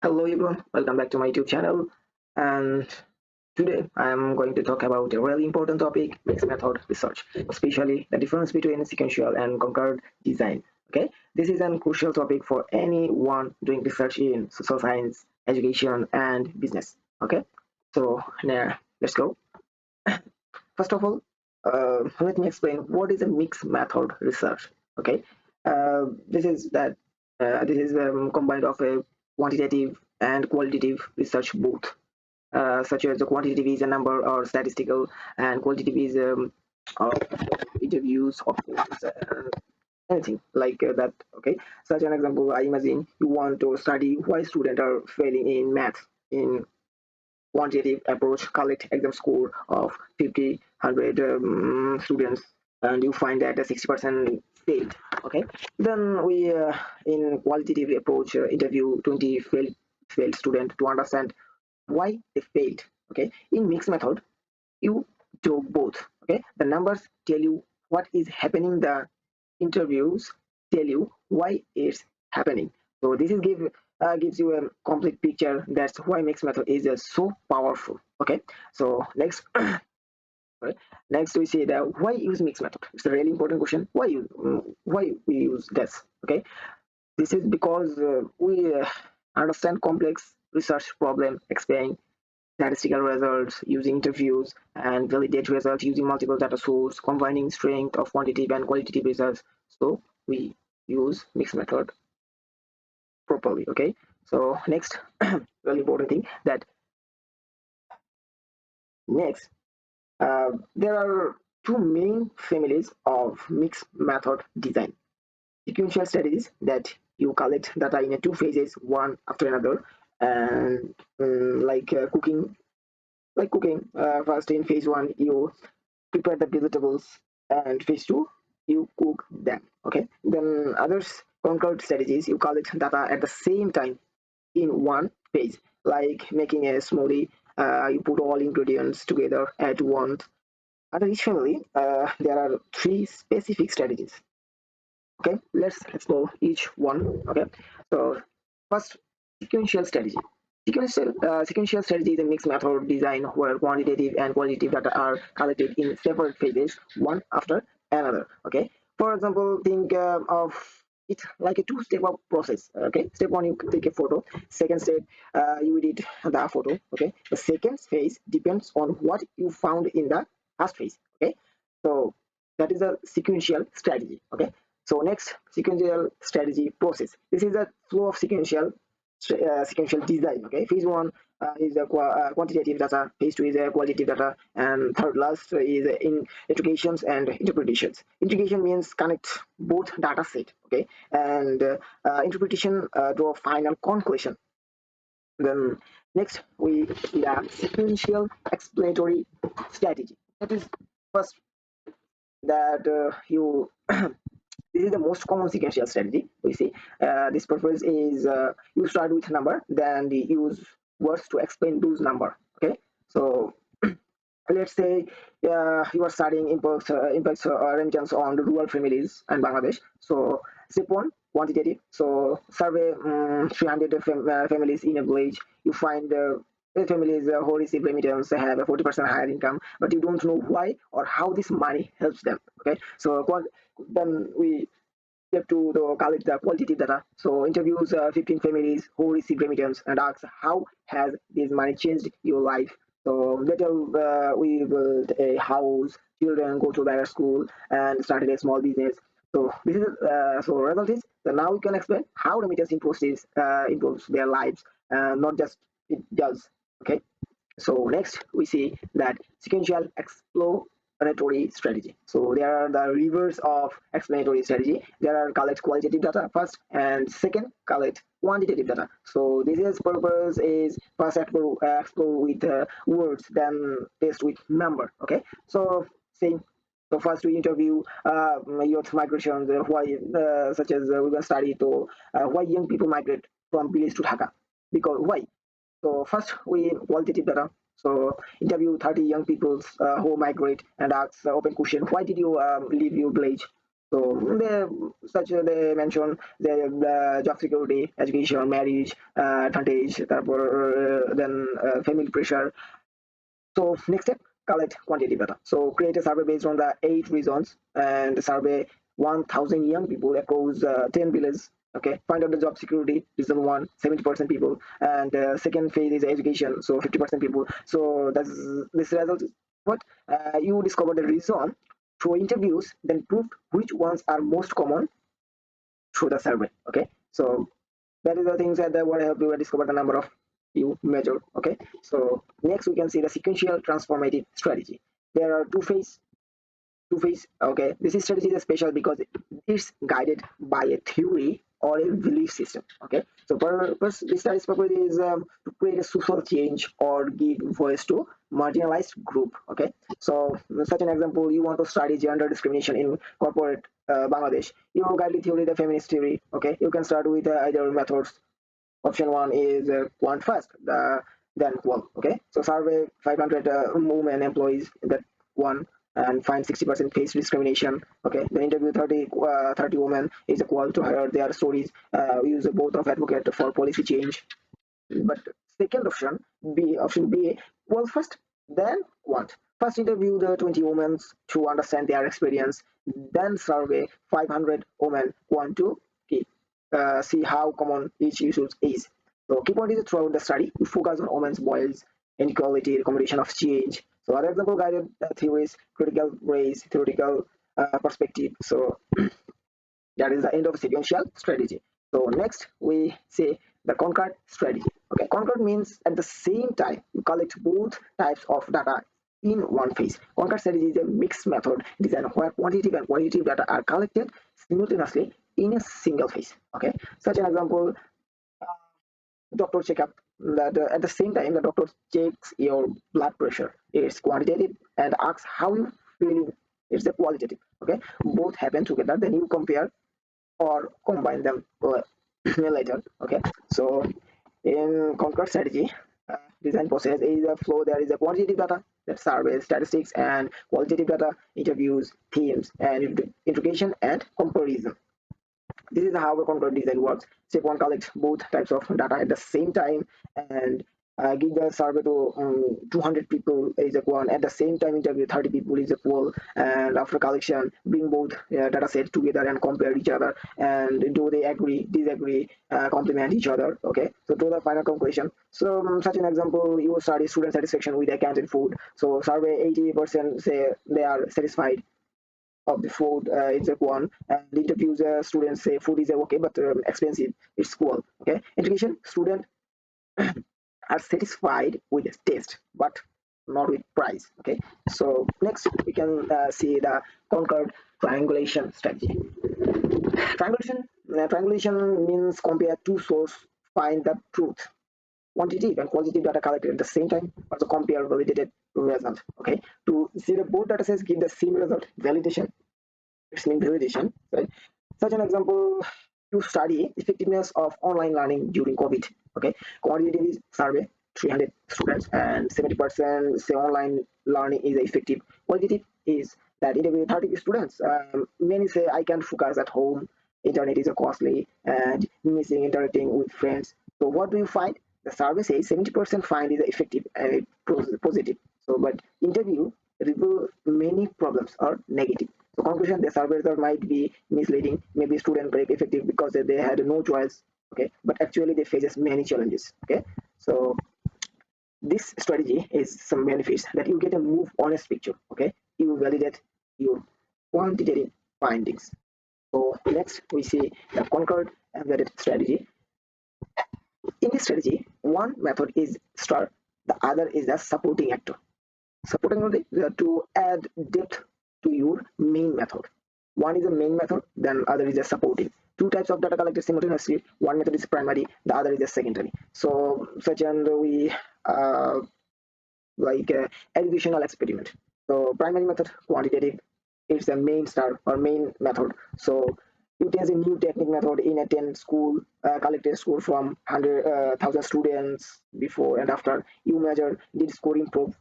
Hello everyone, welcome back to my YouTube channel. And today I am going to talk about a really important topic, mixed method research, especially the difference between sequential and concurrent design. Okay, this is a crucial topic for anyone doing research in social science, education, and business. Okay, so now let's go. First of all, let me explain what is a mixed method research. Okay, this is combined of a quantitative and qualitative research both, such as the quantitative is a number or statistical, and qualitative is interviews of anything like that. Okay, such an example, I imagine you want to study why students are failing in math. In quantitative approach, collect exam score of 50 100 students, and you find that 60% failed. Okay, then we in qualitative approach interview 20 failed student to understand why they failed. Okay, in mixed method you do both. Okay, the numbers tell you what is happening, the interviews tell you why it's happening. So this is gives you a complete picture. That's why mixed method is so powerful. Okay, so next right, next we see the why use mixed method. It's a really important question. Why we use this? Okay, this is because we understand complex research problem, explain statistical results using interviews, and validate results using multiple data sources, combining strength of quantitative and qualitative results. So we use mixed method properly. Okay. So next, really important thing that next there are two main families of mixed method design: sequential strategies that you collect data in two phases, one after another, and like cooking. First, in phase one, you prepare the vegetables, and phase two, you cook them. Okay, then others concurrent strategies, you collect data at the same time in one phase, like making a smoothie. You put all ingredients together at once. Under each family there are three specific strategies. Okay, let's explore each one. Okay, so first, sequential strategy. Sequential strategy is a mixed method design where quantitative and qualitative data are collected in separate phases, one after another. Okay, for example, think of it like a two-step of process. Okay, step one, you take a photo. Second step, you edit the photo. Okay, the second phase depends on what you found in the first phase. Okay, so that is a sequential strategy. Okay, so next, sequential strategy process. This is a flow of sequential design. Okay, phase one is quantitative data, phase two is qualitative data, and third last is in integrations and interpretations. Integration means connect both data set. Okay, and interpretation to a final conclusion. Then next we see the sequential explanatory strategy. That is first that you this is the most common sequential strategy we see. This purpose is you start with a number, then you use words to explain those number. Okay, so let's say you are studying impacts remittance on the rural families in Bangladesh. So step one, quantitative. So survey 300 families in a village. You find the families who receive remittance have a 40% higher income, but you don't know why or how this money helps them. Okay, so then we step to the collect the qualitative data. So interviews 15 families who receive remittance and asks how has this money changed your life. So later we build a house, children go to better school, and started a small business. So this is so result is that now we can explain how remittance improves their lives, not just it does. Okay. So next we see that sequential explanatory strategy. So there are the reverse of explanatory strategy. There are collect qualitative data first, and second collect quantitative data. So this is purpose is first explore with words, then test with number. Okay. So same. So first we interview youth migration, why such as we can study to why young people migrate from village to Dhaka. Because why? So first we qualitative data. So interview 30 young people who migrate and ask the open question: why did you leave your village? So they mention the job security, education, marriage, advantage, then family pressure. So next step, collect quantitative data. So create a survey based on the 8 regions and survey 1,000 young people across 10 villages. Okay, find out the job security. Reason one, 70% people, and second phase is education. So 50% people. So that's this result. Is what you discover the reason through interviews, then prove which ones are most common through the survey. Okay, so that is the things that would help you discover the number of you measure. Okay, so next we can see the sequential transformative strategy. There are two phase. Okay, this strategy is special because it's guided by a theory or a belief system. Okay, so purpose this study's purpose is to create a social change or give voice to marginalized group. Okay, so such an example, you want to study gender discrimination in corporate Bangladesh, you guide the theory, the feminist theory. Okay, you can start with either methods. Option one is quant first, then qual. Okay, so survey 500 women employees that one and find 60% face discrimination. Okay, then interview 30 women is a qual to hear their stories. We use both of advocate for policy change. But second option B, qual first, then quant. First interview the 20 women to understand their experience, then survey 500 women, quant to see how common each issue is. So key point is throughout the study, you focus on women's voice, inequality, recommendation of change. So other example guided theories, critical race, theoretical perspective. So that is the end of sequential strategy. So next we say the concurrent strategy. Okay, concurrent means at the same time you collect both types of data in one phase. Concurrent strategy is a mixed method designed where quantitative and qualitative data are collected simultaneously in a single phase. Okay, such an example, doctor checkup, that at the same time the doctor checks your blood pressure, it's quantitative, and asks how you feeling, it's a qualitative. Okay, both happen together, then you compare or combine them later. Okay, so in concurrent strategy, design process is a flow. There is a quantitative data that surveys statistics, and qualitative data, interviews, themes, and integration and comparison. This is how a concurrent design works. Step one, collect both types of data at the same time and give the survey to 200 people is equal. At the same time, interview 30 people is equal. And after collection, bring both data sets together and compare each other. And do they agree, disagree, complement each other? Okay. So to the final conclusion. So such an example, you study student satisfaction with a canteen food. So survey 80% say they are satisfied of the food is a one, and interviews students say food is okay but expensive, it's cool. Okay, education student are satisfied with the taste but not with price. Okay, so next we can see the conquered triangulation strategy. Triangulation means compare two sources, find the truth. Quantitative and qualitative data collected at the same time, also compare validated result. Okay, to see the both data sets give the same result, validation, it's mean validation, right? Such an example, to study effectiveness of online learning during COVID. Okay, quantitative survey 300 students and 70% say online learning is effective. Qualitative is that interview 30 students. Many say I can't focus at home. Internet is costly and missing interacting with friends. So what do you find? The survey says 70% find is effective and positive. So but interview reveal many problems are negative. So conclusion, the survey result might be misleading. Maybe student break effective because they had no choice. Okay, but actually they faces many challenges. Okay, so this strategy is some benefits that you get a move honest picture. Okay, you validate your quantitative findings. So next we see the conquered and valid strategy. In this strategy, one method is star, the other is the supporting actor. Supporting to add depth to your main method. One is a main method, then other is a supporting. Two types of data collected simultaneously. One method is primary, the other is a secondary. So such and we like educational experiment. So primary method, quantitative, it's a main star or main method. So it is a new technique method in a 10 school, collected score from 100,000 students before and after. You measure, did score improve,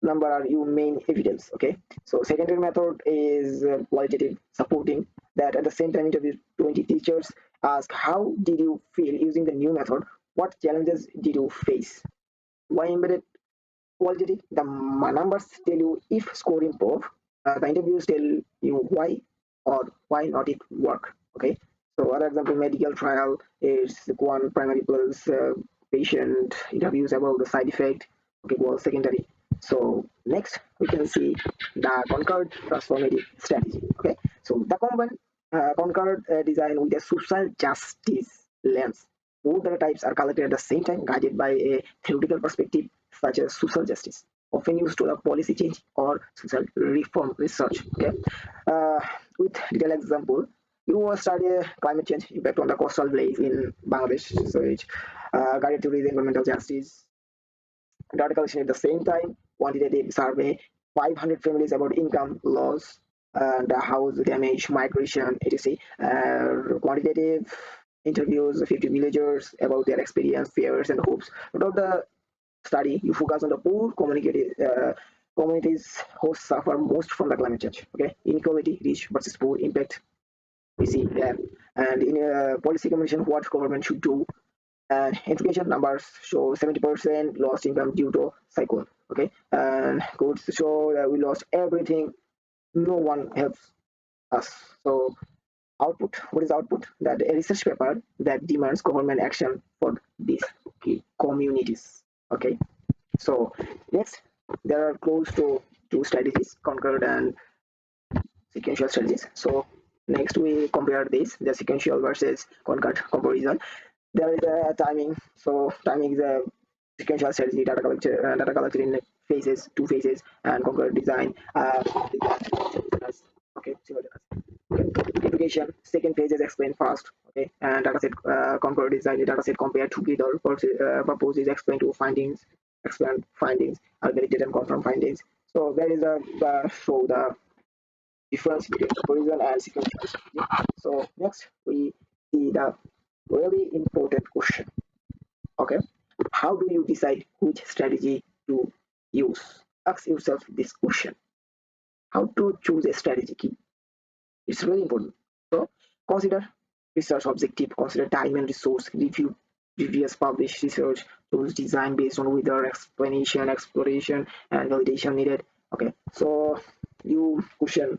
number are your main evidence. Okay, so secondary method is qualitative, supporting, that at the same time interview 20 teachers, ask how did you feel using the new method, what challenges did you face, why embedded quality, the numbers tell you if score improve, the interviews tell you why or why not it work. Okay, so other example, medical trial is one primary plus patient interviews about the side effect, okay, well secondary. So next we can see the Concurrent transformative strategy. Okay, so the Concurrent design with a social justice lens. All data types are collected at the same time, guided by a theoretical perspective such as social justice, often used to the policy change or social reform research. Okay, uh, with detailed example, you study climate change impact on the coastal plains in Bangladesh, so it's guided to raise environmental justice. Data collection at the same time, quantitative survey, 500 families about income loss and house damage, migration, etc. Quantitative interviews 50 villagers about their experience, fears, and hopes. Without the study, you focus on the poor communities who suffer most from the climate change. Okay, inequality, rich versus poor impact. We see that, and in policy commission, what government should do. And education numbers show 70% lost income due to cyclone. Okay, and codes show that we lost everything. No one helps us. So output, what is output? That a research paper that demands government action for these communities. Okay, so next, there are close to two strategies, concurrent and sequential strategies. So next we compare this, the sequential versus concurrent comparison. There is a timing. So timing is a sequential strategy, data collected in phases, two phases, and concurrent design. Okay, okay. Education, second phase is explained fast. Okay, and dataset concurrent design, dataset compare together. Purpose is explain to findings, expand findings, are validate and confirm findings. So there is a show the difference between comparison and sequential strategy. So next we see the really important question. Okay, how do you decide which strategy to use? Ask yourself this question: how to choose a strategy key? It's really important. So consider research objective, consider time and resource, review previous published research, choose design based on whether explanation, exploration, and validation needed. Okay, so you question,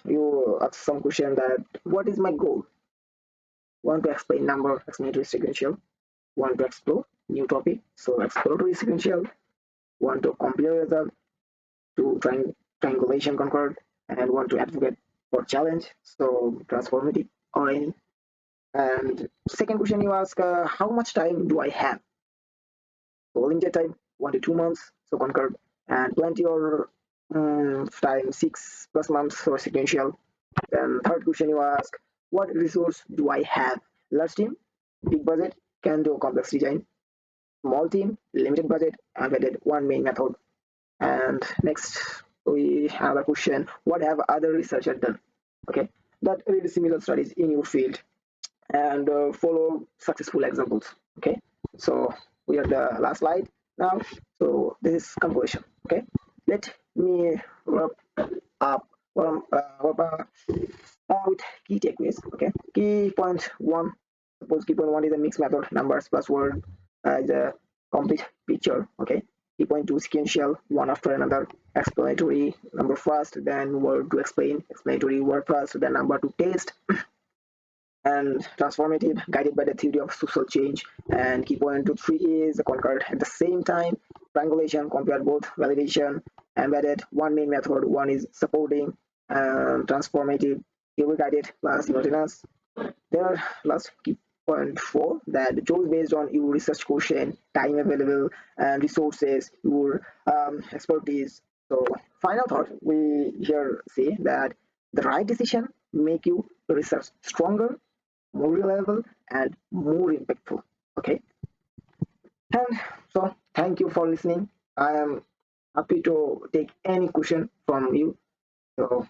you ask some question that what is my goal? Want to explain number, explanatory sequential, want to explore new topic, so exploratory sequential, want to compare result to triangulation concurrent, and want to advocate for challenge, so transformative or any. And second question you ask, how much time do I have? So limited time, 1 to 2 months, so concurrent, and plenty or time, 6+ months for sequential. Then third question you ask, what resource do I have? Large team, big budget, can do complex design. Small team, limited budget, and added one main method. And next we have a question, what have other researchers done? Okay, that read similar studies in your field and follow successful examples. Okay, so we are the last slide now. So this is conclusion. Okay, let me wrap up with key takeaways. Okay, key point one. Suppose key point one is a mixed method, numbers plus word is a complete picture. Okay, key point two, sequential, one after another. Explanatory, number first, then word to explain. Explanatory, word first, then number to taste. And transformative, guided by the theory of social change. And key point 2, 3 is concurrent at the same time. Triangulation, compare both, validation, embedded, one main method, one is supporting, transformative, theory guided plus simultaneous. There last key point 4, that chose based on your research question, time available, and resources, your expertise. So final thought, we here say that the right decision make you research stronger, more reliable, and more impactful. Okay, and so thank you for listening. I am happy to take any question from you. So